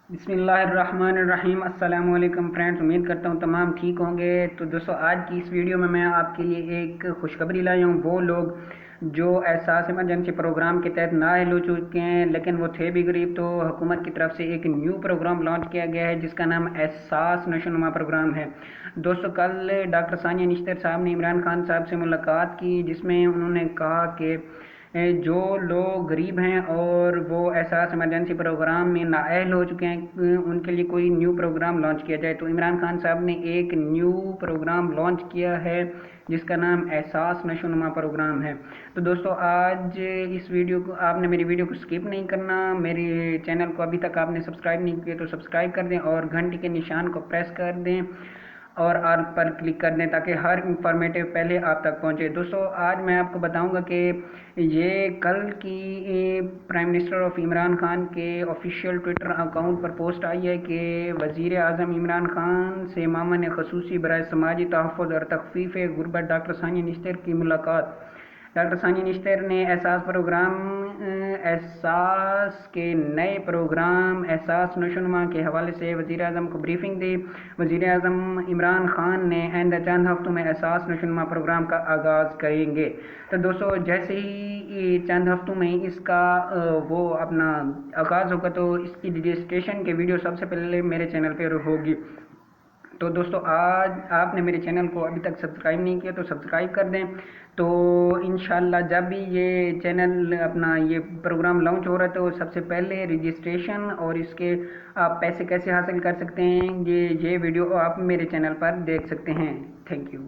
بسم اللہ الرحمن الرحیم۔ السلام علیکم فرینڈز، امید کرتا ہوں تمام ٹھیک ہوں گے۔ تو دوستو، آج کی اس ویڈیو میں آپ کے لیے ایک خوشخبری لایا ہوں۔ وہ لوگ جو احساس ایمرجنسی پروگرام کے تحت نااہل ہو چکے ہیں لیکن وہ تھے بھی غریب، تو حکومت کی طرف سے ایک نیو پروگرام لانچ کیا گیا ہے جس کا نام احساس نشوونما پروگرام ہے۔ دوستو، کل ڈاکٹر ثانیہ نشتر صاحب نے عمران خان صاحب سے ملاقات کی، جس میں انہوں نے کہا کہ جو لوگ غریب ہیں اور وہ احساس ایمرجنسی پروگرام میں نااہل ہو چکے ہیں ان کے لیے کوئی نیو پروگرام لانچ کیا جائے۔ تو عمران خان صاحب نے ایک نیو پروگرام لانچ کیا ہے جس کا نام احساس نشوونما پروگرام ہے۔ تو دوستو، آج اس ویڈیو کو آپ نے میری ویڈیو کو سکپ نہیں کرنا۔ میرے چینل کو ابھی تک آپ نے سبسکرائب نہیں کیا تو سبسکرائب کر دیں اور گھنٹی کے نشان کو پریس کر دیں اور آل پر کلک کر دیں تاکہ ہر انفارمیٹیو پہلے آپ تک پہنچے۔ دوستو، آج میں آپ کو بتاؤں گا کہ یہ کل کی prime minister of Imran Khan کے آفیشیل ٹویٹر اکاؤنٹ پر پوسٹ آئی ہے کہ وزیر اعظم عمران خان سے معاون خصوصی برائے سماجی تحفظ اور تخفیف غربت ڈاکٹر ثانیہ نشتر کی ملاقات۔ ڈاکٹر ثانیہ نشتر نے احساس پروگرام احساس کے نئے پروگرام احساس نشوونما کے حوالے سے وزیر اعظم کو بریفنگ دی۔ وزیر اعظم عمران خان نے آئندہ چند ہفتوں میں احساس نشوونما پروگرام کا آغاز کریں گے۔ تو دوستو، جیسے ہی چند ہفتوں میں اس کا وہ اپنا آغاز ہوگا تو اس کی رجسٹریشن کے ویڈیو سب سے پہلے میرے چینل پہ ہوگی۔ تو دوستو، آج آپ نے میرے چینل کو ابھی تک سبسکرائب نہیں کیا تو سبسکرائب کر دیں۔ تو انشاءاللہ جب بھی یہ چینل اپنا یہ پروگرام لانچ ہو رہا ہے تو سب سے پہلے رجسٹریشن اور اس کے آپ پیسے کیسے حاصل کر سکتے ہیں یہ ویڈیو آپ میرے چینل پر دیکھ سکتے ہیں۔ Thank you.